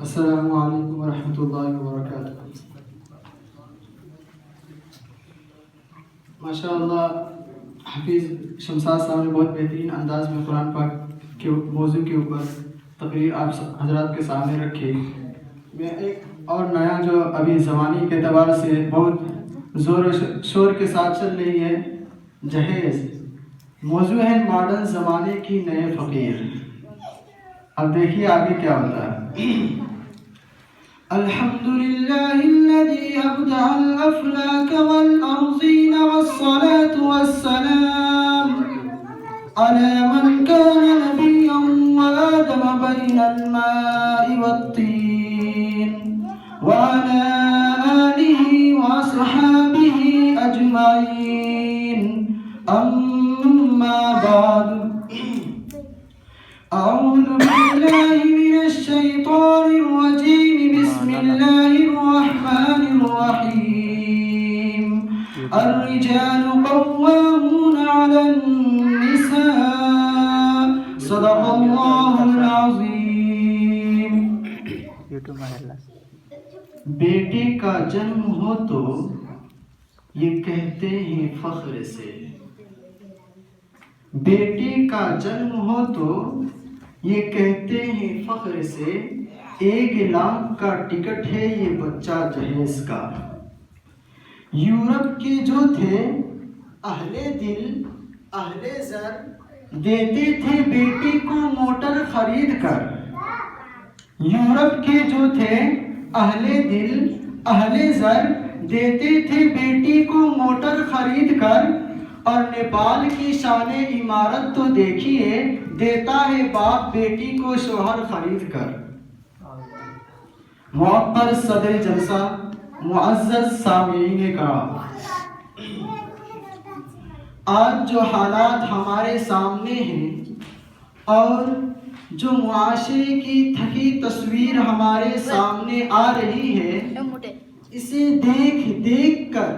السلام علیکم ورحمۃ اللہ وبرکاتہ۔ ماشاء اللہ حفیظ شمساد صاحب نے بہت بہترین انداز میں قرآن پاک کے موضوع کے اوپر تقریر آپ حضرات کے سامنے رکھی۔ میں ایک اور نیا جو ابھی زمانے کے اعتبار سے بہت زور و شور کے ساتھ چل رہی ہے، جہیز موضوع ہے ماڈرن زمانے کی نئے فقیر۔ اب دیکھیے آگے کیا ہوتا ہے۔ الحمد لله الذي أبدع الأفلاك والأرضين والصلاة والسلام على من كان نبيا وآدم بين الماء والطين وعلى آله وأصحابه أجمعين، أما بعد، أعوذ بالله من الشيطان الرجيم، بسم الله الرحمن الرحيم۔ الرجال قوامون على النساء، صدق الله العظيم۔ بیٹے کا جنم ہو تو یہ کہتے ہیں فخر سے، بیٹے کا جنم ہو تو یہ کہتے ہیں فخر سے، 1,00,000 کا ٹکٹ ہے یہ بچہ جہیز کا۔ یورپ کے جو تھے اہل دل اہل زر، دیتے تھے بیٹی کو موٹر خرید کر۔ یورپ کے جو تھے اہل دل اہل زر، دیتے تھے بیٹی کو موٹر خرید کر، اور نیپال کی شان عمارت تو دیکھیے، دیتا ہے باپ بیٹی کو شوہر خرید کر۔ معقر صدر جلسہ، معزز سامعین کرام، آج جو حالات ہمارے سامنے ہیں اور جو معاشرے کی تھکی تصویر ہمارے سامنے آ رہی ہے، اسے دیکھ دیکھ کر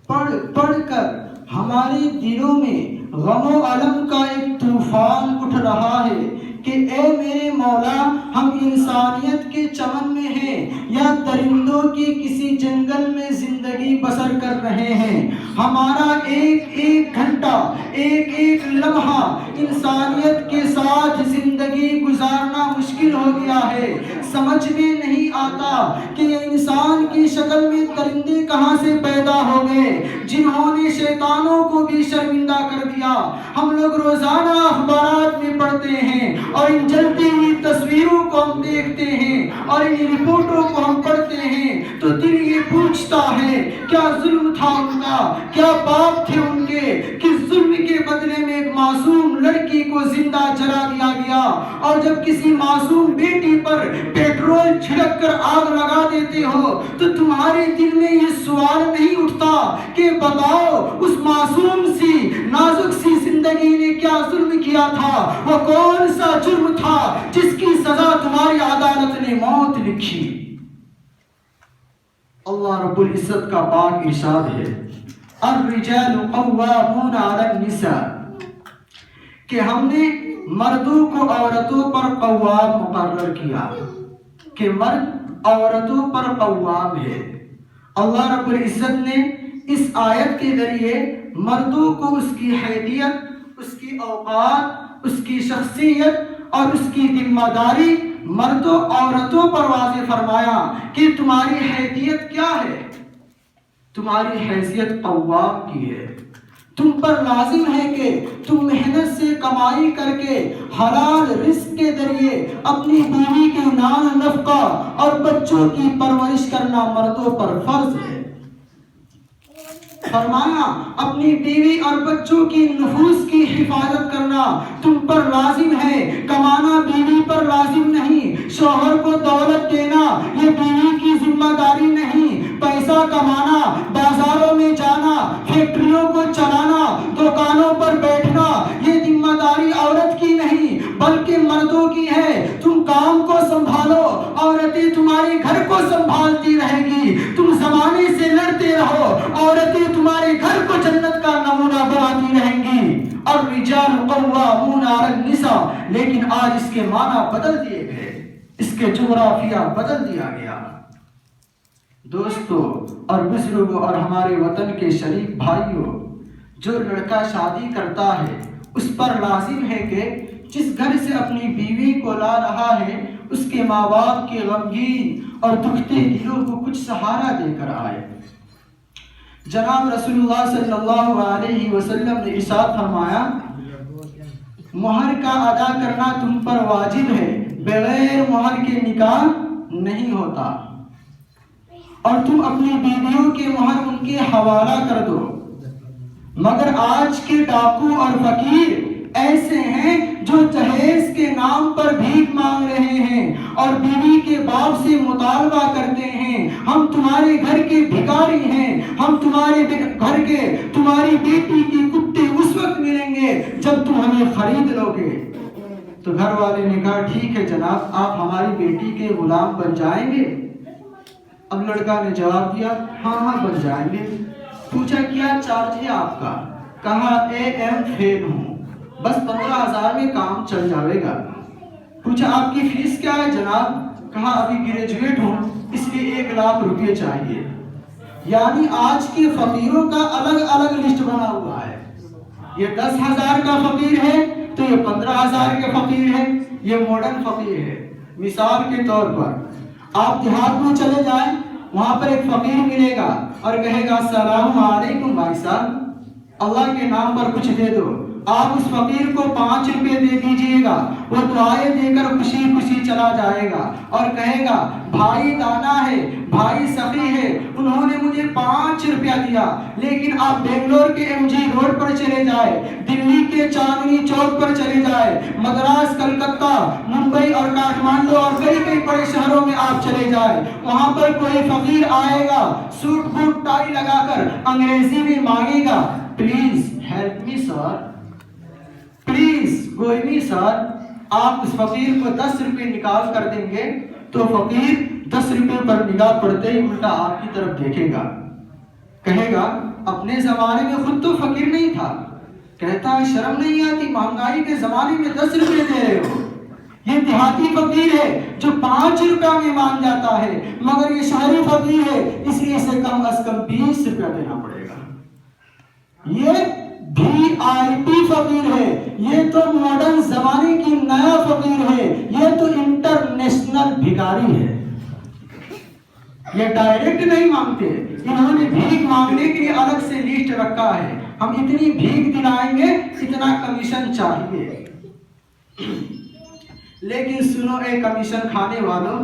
پڑھ کر ہمارے دلوں میں غم و الم کا ایک طوفان اٹھ رہا ہے کہ اے میرے مولا، ہم انسانیت کے چمن میں ہیں یا درندوں کی کسی جنگل میں زندگی بسر کر رہے ہیں؟ ہمارا ایک ایک گھنٹہ، ایک ایک لمحہ انسانیت کے ساتھ زندگی گزارنا مشکل ہو گیا ہے۔ سمجھ میں نہیں آتا کہ انسان کی شکل میں درندے کہاں سے پیدا ہو گئے، جنہوں نے شیطانوں کو بھی شرمندہ کر دیا۔ ہم لوگ روزانہ اخبارات میں پڑھتے ہیں اور ان جلتی ہوئی تصویروں کو ہم دیکھتے ہیں اور ان رپورٹوں کو ہم پڑھتے ہیں تو دل یہ پوچھتا ہے کیا ظلم تھا ان کا، کیا باپ تھے ان کے، کہ ظلم کے بدلے میں ایک معصوم لڑکی کو زندہ جلا دیا گیا۔ اور جب کسی معصوم بیٹی پر پیٹرول چھڑک کر آگ لگا دیتے ہو تو تمہارے دل میں یہ سوال نہیں اٹھتا کہ بتاؤ اس معصوم سی نازک سی زندگی نے کیا ظلم کیا تھا، وہ کون سا جرم تھا جس کی سزا تمہاری عدالت نے موت لکھی؟ اللہ رب العزت کا پاک ارشاد ہے، الرجال قوامون علی النساء، کہ ہم نے مردوں کو عورتوں پر قوام مقرر کیا، کہ مرد عورتوں پر قوام ہے۔ اللہ رب العزت نے اس آیت کے ذریعے مردوں کو اس کی حیثیت، اس کی اوقات، اس کی شخصیت اور اس کی ذمہ داری مردوں عورتوں پر واضح فرمایا کہ تمہاری حیثیت کیا ہے؟ تمہاری حیثیت قوام کی ہے۔ تم پر لازم ہے کہ تم محنت سے کمائی کر کے حلال رزق کے ذریعے اپنی بیوی کے نان نفقہ اور بچوں کی پرورش کرنا مردوں پر فرض ہے۔ فرمایا اپنی بیوی اور بچوں کی نفوس کی حفاظت کرنا تم پر لازم ہے، کمانا بیوی پر لازم نہیں، شوہر کو دولت دینا یہ بیوی کی ذمہ داری نہیں، پیسہ کمانا، بازاروں میں جانا، فیکٹریوں کو چلانا، دکانوں پر بیٹھنا یہ ذمہ داری عورت کی نہیں بلکہ مردوں کی ہے۔ تم کام کو سنبھالو، عورتیں تمہارے گھر کو سنبھالتی رہے گی، تم زمانے سے لڑتے رہو، عورتیں تمہارے گھر کو جنت کا نمونہ بناتی رہیں گی۔ الرجال قوامون علی النساء، لیکن آج اس کے معنی بدل دیے گئے۔ اس کے جغرافیہ بدل دیا گیا۔ دوستو اور بزرگوں اور ہمارے وطن کے شریف بھائیوں، جو لڑکا شادی کرتا ہے اس پر لازم ہے کہ جس گھر سے اپنی بیوی کو لا رہا ہے اس کے ماں باپ کے غمگین اور دکھتے دلوں کو کچھ سہارا دے کر آئے۔ جناب رسول اللہ صلی اللہ علیہ وسلم نے ارشاد فرمایا، مہر کا ادا کرنا تم پر واجب ہے، بغیر مہر کے نکاح نہیں ہوتا، اور تم اپنی بیویوں کے مہر ان کے حوالہ کر دو۔ مگر آج کے ڈاکو اور فقیر ایسے ہیں جو جہیز کے نام پر بھیک مانگ رہے ہیں اور بیوی کے باپ سے مطالبہ کرتے ہیں، ہم تمہارے گھر کے بھکاری ہیں، ہم تمہارے گھر کے تمہاری بیٹی کے کتے اس وقت ملیں گے جب تم ہمیں خرید لو گے۔ تو گھر والے نے کہا ٹھیک ہے جناب، آپ ہماری بیٹی کے غلام بن جائیں گے؟ اب لڑکا نے جواب دیا ہاں بن جائیں گے۔ پوچھا کیا چارج ہے آپ کا؟ کہا AM فیل ہوں، بس 15,000 میں کام چل جائے گا۔ پوچھا آپ کی فیس کیا ہے جناب؟ کہا ابھی گریجویٹ ہوں، اس لیے 1 لاکھ روپے چاہیے۔ یعنی آج کے فقیروں کا الگ الگ لسٹ بنا ہوا ہے، یہ 10,000 کا فقیر ہے تو یہ 15,000 کا فقیر ہے، یہ ماڈرن فقیر ہے۔ مثال کے طور پر آپ دیہات میں چلے جائیں، وہاں پر ایک فقیر ملے گا اور کہے گا السلام علیکم بھائی صاحب، اللہ کے نام پر کچھ دے دو۔ آپ اس فقیر کو 5 روپے دے دیجئے گا، وہ دعائیں دے کر خوشی خوشی چلا جائے گا اور کہے گا بھائی دانا ہے، بھائی سخی ہے، انہوں نے مجھے 5 روپیہ دیا۔ لیکن آپ بنگلور کے MG روڈ پر چلے جائے، دلی کے چاندنی چوک پر چلے جائے، مدراس، کلکتہ، ممبئی اور کاٹھمانڈو اور کئی بڑے شہروں میں آپ چلے جائے، وہاں پر کوئی فقیر آئے گا سوٹ بوٹ ٹائی لگا کر انگریزی میں مانگے گا please help me sir, please کوئی نہیں سر۔ آپ اس فقیر کو 10 روپے نکال کر دیں گے تو فقیر 10 روپے پر نگاہ پڑتے ہی الٹا آپ کی طرف دیکھے گا، کہے گا اپنے زمانے میں خود تو فقیر نہیں تھا، کہتا ہے شرم نہیں آتی، مہنگائی کے زمانے میں 10 روپے دے رہے ہو۔ یہ دیہاتی فقیر ہے جو 5 روپے میں مان جاتا ہے، مگر یہ شہری فقیر ہے اس لیے اسے کم از کم 20 روپے دینا پڑے گا۔ یہ VIP فقیر ہے، یہ تو ماڈرن زمانے کی نیا فقیر ہے، یہ تو انٹرنیشنل بھکاری ہے۔ یہ ڈائریکٹ نہیں مانگتے، انہوں نے بھیک مانگنے کے لیے الگ سے لسٹ رکھا ہے، ہم اتنی بھیک دلائیں گے اتنا کمیشن چاہیے۔ لیکن سنو اے کمیشن کھانے والوں،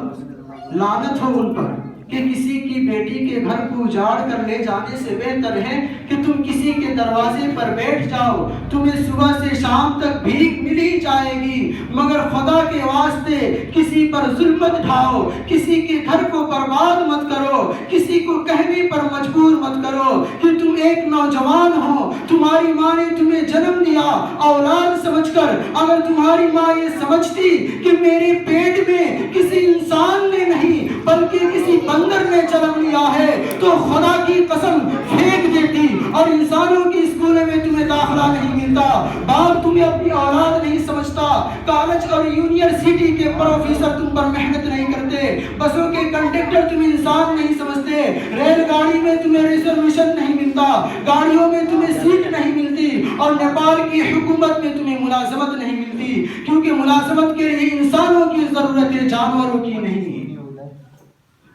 لعنت ہو ان پر کہ کسی کی بیٹی کے گھر کو اجاڑ کر لے جانے سے بہتر ہے کہ تم کسی کے دروازے پر بیٹھ جاؤ، تمہیں صبح سے شام تک بھیک مل ہی جائے گی، مگر خدا کے واسطے کسی پر ظلم مت ڈھاؤ، کسی کے گھر کو برباد مت کرو، کسی کو کہنے پر مجبور مت کرو کہ تم ایک نوجوان ہو، تمہاری ماں نے تمہیں جنم دیا اولاد سمجھ کر، اگر تمہاری ماں یہ سمجھتی کہ میرے پیٹ میں کسی انسان نے نہیں بلکہ کسی بندر نے جنم لیا ہے تو خدا کی قسم پھینک دیتی اور انسانوں کی اسکولوں میں تمہیں داخلہ نہیں ملتا۔ باپ تمہیں اپنی اولاد نہیں سمجھتا، کالج اور یونیورسٹی کے پروفیسر تم پر محنت نہیں کرتے، بسوں کے کنڈکٹر تمہیں انسان نہیں سمجھتے، ریل گاڑی میں تمہیں ریزرویشن نہیں ملتا، گاڑیوں میں تمہیں سیٹ نہیں ملتی، اور نیپال کی حکومت میں تمہیں ملازمت نہیں ملتی، کیونکہ ملازمت کے لیے انسانوں کی ضرورت ہے، جانوروں کی نہیں۔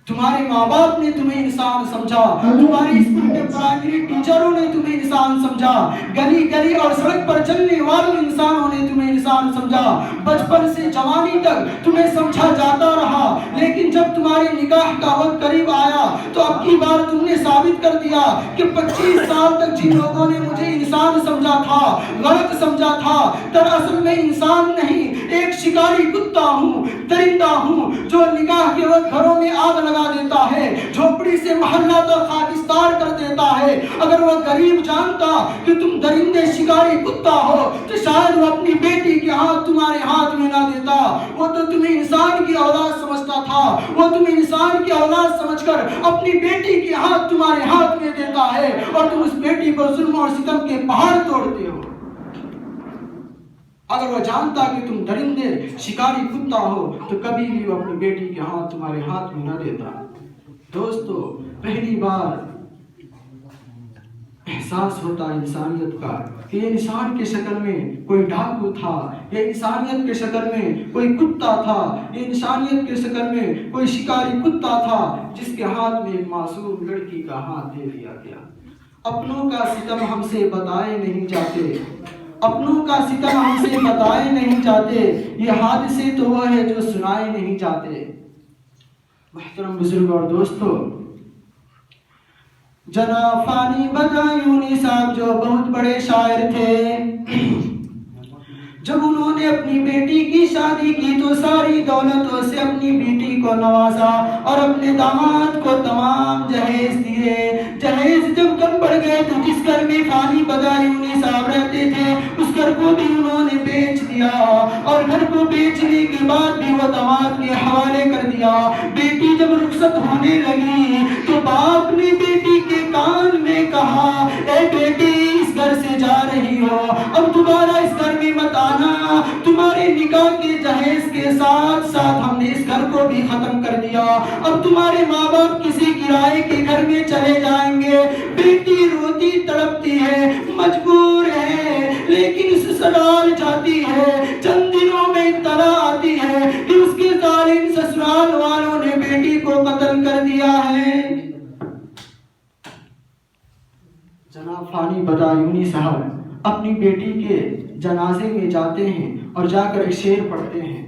تمہارے ماں باپ نے تمہیں انسان سمجھا، تمہاری اسکول کے پرائمری ٹیچروں نے تمہیں انسان سمجھا، گلی گلی اور سڑک پر چلنے والے انسانوں نے تمہیں انسان سمجھا، بچپن سے جوانی تک تمہیں سمجھا جاتا رہا، لیکن جب تمہارے نکاح کا وقت قریب آیا تو اب کی بار تم نے ثابت کر دیا کہ 25 سال تک جن لوگوں نے مجھے انسان سمجھا تھا، غلط سمجھا تھا، دراصل میں انسان نہیں، ایک شکاری کتا ہوں، درندہ ہوں جو نکاح کے وقت گھروں میں آگ لگا دیتا ہے، جھوپڑی سے محلہ تک خاکستار کر دیتا ہے۔ اگر وہ غریب جانتا کہ تم درندے شکاری کتا ہو تو شاید وہ اپنی بیٹی کے ہاتھ تمہارے ہاتھ میں نہ دیتا، وہ تو تمہیں انسان کی اولاد سمجھتا تھا، وہ تمہیں انسان کی اولاد سمجھ کر اپنی بیٹی کے ہاتھ تمہارے ہاتھ میں دیتا ہے اور تم اس بیٹی پر ظلم اور ستم کے پہاڑ توڑتے ہو۔ اگر وہ جانتا کہ تم درندے شکاری کتا ہو تو کبھی بھی وہ اپنی بیٹی کے ہاتھ تمہارے ہاتھ میں نہ دیتا۔ دوستو، پہلی بار احساس ہوتا انسانیت کا کہ یہ انسان کے شکل میں کوئی ڈاکو تھا، یہ انسانیت کے شکل میں کوئی کتا تھا، یہ انسانیت کے شکل میں کوئی شکاری کتا تھا جس کے ہاتھ میں ایک معصوم لڑکی کا ہاتھ دے دیا گیا۔ اپنوں کا ستم ہم سے بتائے نہیں جاتے، اپنوں کا ستم ہم سے بتائے نہیں جاتے، یہ حادثے تو وہ ہے جو سنائے نہیں جاتے۔ محترم بزرگ اور دوستو، جناب فانی بدایونی صاحب جو بہت بڑے شاعر تھے، جب انہوں نے اپنی بیٹی کی شادی کی تو ساری دولتوں سے اپنی بیٹی کو نوازا اور اپنے داماد کو تمام جہیز دیے۔ جہیز جب کم پڑ گئے تو جس گھر میں فانی بدایونی صاحب رہتے تھے اس گھر کو بھی انہوں نے بیچ دیا، اور گھر کو بیچنے کے بعد بھی وہ داماد کے حوالے کر دیا۔ بیٹی جب رخصت ہونے لگی تو باپ نے بیٹی کے کان میں کہا، اے بیٹی اس گھر سے جا رہی ہو، اب دوبارہ اس گھر میں مت آنا، تمہارے نکاح کے جہیز کے ساتھ ساتھ ہم نے اس گھر کو بھی ختم کر دیا، اب تمہارے ماں باپ کسی کرائے کے گھر میں چلے جائیں گے۔ بیٹی روتی تڑپتی ہے، مجبور ہے، لیکن سسرال جاتی ہے۔ چند دنوں میں اطلاع آتی ہے کہ اس کے ظالم سسرال والوں نے بیٹی کو قتل کر دیا ہے۔ جناب فانی بدایونی صاحب اپنی بیٹی کے جنازے میں جاتے ہیں اور جا کر ایک شعر پڑھتے ہیں،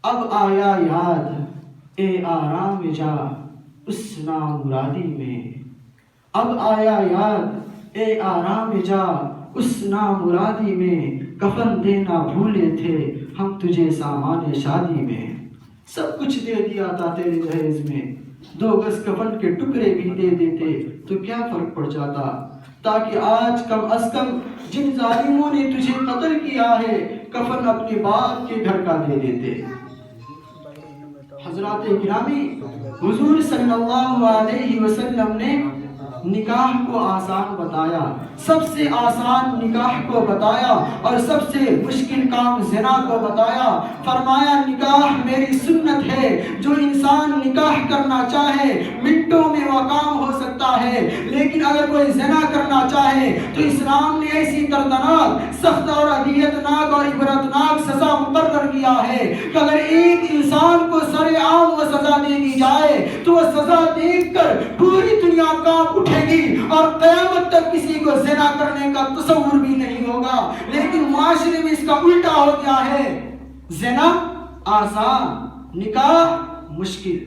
اب آیا یاد اے آرام جا اس نامرادی میں، اب آیا یاد اے آرام جا اس نامرادی میں، کفن دینا بھولے تھے ہم تجھے سامان شادی میں، سب کچھ دے دیا تھا تیرے جہیز میں، 2 گز کفن کے ٹکڑے بھی دے دیتے تو کیا فرق پڑ جاتا، تاکہ آج کم از کم جن ظالموں نے تجھے قتل کیا ہے کفن اپنے باپ کے گھر کا دے دیتے۔ حضرات گرامی، حضور صلی اللہ علیہ وسلم نے نکاح کو آسان بتایا، سب سے آسان نکاح کو بتایا اور سب سے مشکل کام زنا کو بتایا۔ فرمایا نکاح میری سنت ہے، جو انسان نکاح کرنا چاہے منٹوں میں وہ کام ہو سکتا ہے، لیکن اگر کوئی زنا کرنا چاہے تو اسلام نے ایسی دردناک، سخت اور اذیتناک اور عبرتناک سزا مقرر کیا ہے کہ اگر ایک انسان کو سر عام وہ سزا دے دی جائے تو وہ سزا دیکھ کر پوری دنیا کانپ اٹھے گی اور قیامت تک کسی کو زنا کرنے کا تصور بھی نہیں ہوگا۔ لیکن معاشرے میں اس کا الٹا ہو گیا ہے، زنا آسان، نکاح مشکل۔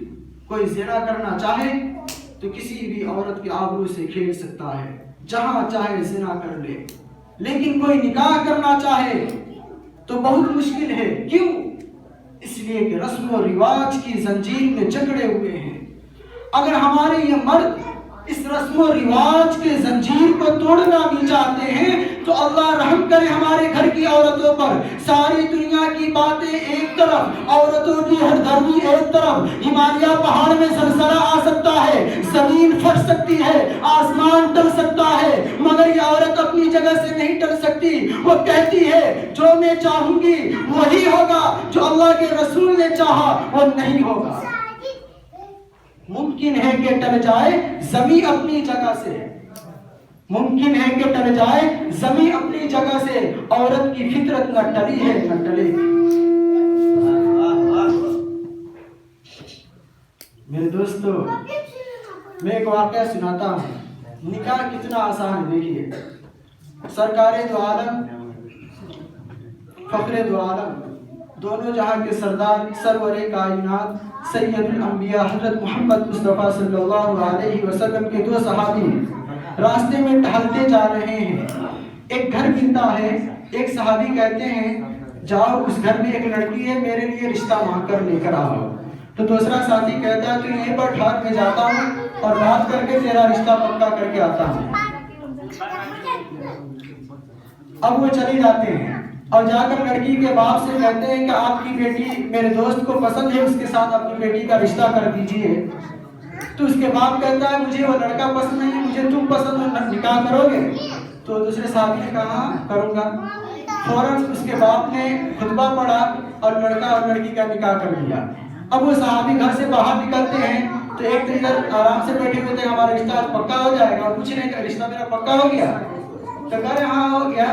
کوئی زنا کرنا چاہے تو کسی بھی عورت کے آبرو سے کھیل سکتا ہے، جہاں چاہے زنا کر لے، لیکن کوئی نکاح کرنا چاہے تو بہت مشکل ہے۔ کیوں؟ اس لیے کہ رسم و رواج کی زنجیر میں جکڑے ہوئے ہیں۔ اگر ہمارے یہ مرد اس رسم و رواج کے زنجیر کو توڑنا بھی چاہتے ہیں تو اللہ رحم کرے ہمارے گھر کی عورتوں پر۔ ساری دنیا کی باتیں ایک طرف، عورتوں کی ہردرمی ایک طرف، ہمالیہ پہاڑ میں زلزلہ آ سکتا ہے، زمین پھٹ سکتی ہے، آسمان ٹل سکتا ہے، مگر یہ عورت اپنی جگہ سے نہیں ٹل سکتی۔ وہ کہتی ہے جو میں چاہوں گی وہی ہوگا، جو اللہ کے رسول نے چاہا وہ نہیں ہوگا۔ ممکن ہے کہ ٹل جائے زمین اپنی جگہ سے، ممکن ہے کہ ٹل جائے زمین اپنی جگہ سے، عورت کی فطرت نہ ٹلی ہے نہ ٹلے گی۔ میرے دوستو، میں ایک واقعہ سناتا ہوں، نکاح کتنا آسان ہے۔ دیکھیے، سرکار دو عالم، فخر دو عالم، دونوں جہاں کے سردار، سرور کائنات سید الانبیاء حضرت محمد مصطفیٰ صلی اللہ علیہ وسلم کے 2 صحابی راستے میں ٹہلتے جا رہے ہیں۔ ایک گھر ملتا ہے، ایک صحابی کہتے ہیں جاؤ اس گھر میں ایک لڑکی ہے، میرے لیے رشتہ مانگ کر لے کر آؤ۔ تو دوسرا ساتھی کہتا ہے تو یہ پر ٹھاک میں جاتا ہوں اور بات کر کے تیرا رشتہ پکا کر کے آتا ہوں۔ اب وہ چلے جاتے ہیں اور جا کر لڑکی کے باپ سے کہتے ہیں کہ آپ کی بیٹی میرے دوست کو پسند ہے، اس کے ساتھ اپنی بیٹی کا رشتہ کر دیجئے۔ تو اس کے باپ کہتا ہے مجھے وہ لڑکا پسند نہیں، مجھے تم پسند ہو، نکاح کرو گے؟ تو دوسرے صحابی نے کہا کروں گا۔ فوراً اس کے باپ نے خطبہ پڑھا اور لڑکا اور لڑکی کا نکاح کر دیا۔ اب وہ صحابی گھر سے باہر نکلتے ہیں تو ایک دن ادھر آرام سے بیٹھے ہوئے تھے، ہمارا رشتہ آج پکا ہو جائے گا، اور پوچھ رہے ہیں کہ رشتہ میرا پکا ہو گیا؟ تو کہہ رہے ہاں ہو گیا،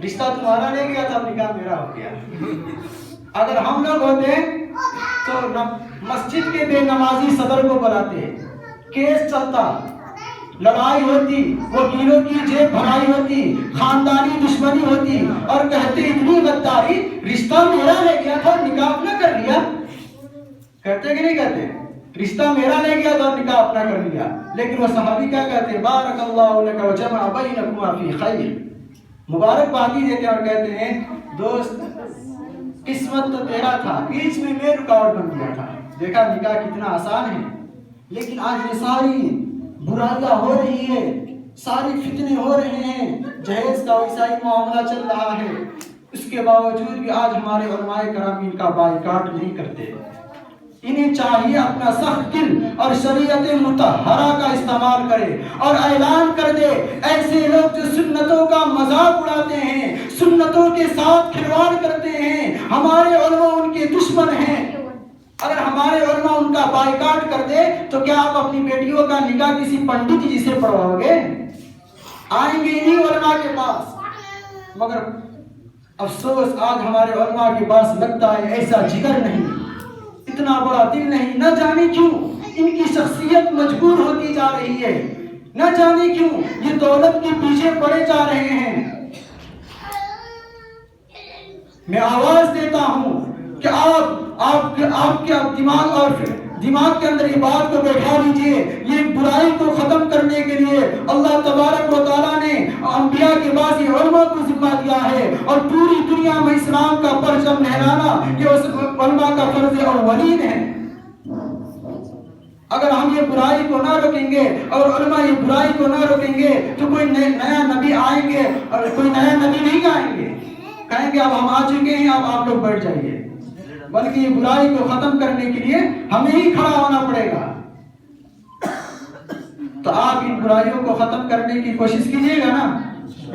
رشتہ تمہارا لے گیا تھا، نکاح میرا ہو گیا۔ اگر ہم لوگ ہوتے تو مسجد کے بے نمازی صدر کو بلاتے، کیس چلتا، لڑائی ہوتی، وکیلوں کی جیب بھرائی ہوتی، خاندانی دشمنی ہوتی، اور کہتے اتنی غداری، رشتہ میرا لے گیا تھا نکاح اپنا کر لیا۔ کہتے کہ نہیں کہتے؟ رشتہ میرا لے گیا تو نکاح اپنا کر لیا۔ لیکن وہ صحابی کیا کہتے؟ بارک اللہ لک وجمع بینکما فی خیر، مبارکبادی دیتے اور کہتے ہیں دوست قسمت تو تیرا تھا، بیچ میں رکاوٹ بن گیا تھا۔ دیکھا نکاح کتنا آسان ہے، لیکن آج یہ ساری برائیاں ہو رہی ہے، ساری فتنے ہو رہے ہیں، جہیز کا عیسائی معاملہ چل رہا ہے، اس کے باوجود بھی آج ہمارے علماء کرام ان کا بائیکاٹ نہیں کرتے۔ انہیں چاہیے اپنا سخت دل اور شریعت مطہرہ کا استعمال کرے اور اعلان کر دے، ایسے لوگ جو سنتوں کا مذاق اڑاتے ہیں، سنتوں کے ساتھ کھلواڑ کرتے ہیں، ہمارے علماء ان کے دشمن ہیں۔ اگر ہمارے علماء ان کا بائیکاٹ کر دے تو کیا آپ اپنی بیٹیوں کا نکاح کسی پنڈت جی سے پڑھواؤ گے؟ آئیں گے انہی علماء کے پاس۔ مگر افسوس آج ہمارے علماء کے پاس لگتا ہے ایسا جگر نہیں، اتنا بڑا دل نہیں، نہ جانے کیوں ان کی شخصیت مجبور ہوتی جا رہی ہے، نہ جانے کیوں یہ دولت کے پیچھے پڑے جا رہے ہیں۔ میں آواز دیتا ہوں کہ آپ کے دماغ اور دماغ کے اندر یہ بات کو بیٹھا لیجئے، یہ برائی کو ختم کرنے کے لیے اللہ تبارک و تعالیٰ نے انبیاء کے بعد یہ علماء کو ذمہ دیا ہے، اور پوری دنیا میں اسلام کا پرچم لہرانا یہ اس علماء کا فرض اولین ہے۔ اگر ہم یہ برائی کو نہ روکیں گے اور علماء یہ برائی کو نہ روکیں گے تو کوئی نیا نبی آئیں گے اور کوئی نیا نبی نہیں آئیں گے، کہیں گے اب ہم آ چکے ہیں، اب آپ لوگ بیٹھ جائیے، بلکہ یہ برائی کو ختم کرنے کے لیے ہمیں ہی کھڑا ہونا پڑے گا۔ تو آپ ان برائیوں کو ختم کرنے کی کوشش کیجیے گا نا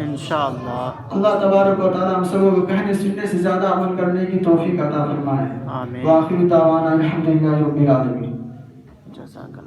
انشاءاللہ۔ اللہ تبارک و تعالی ہم سب کو کہنے سننے سے زیادہ عمل کرنے کی توفیق عطا فرمائے۔ آمین۔ وآخر دعوانا الحمدللہ رب العالمین۔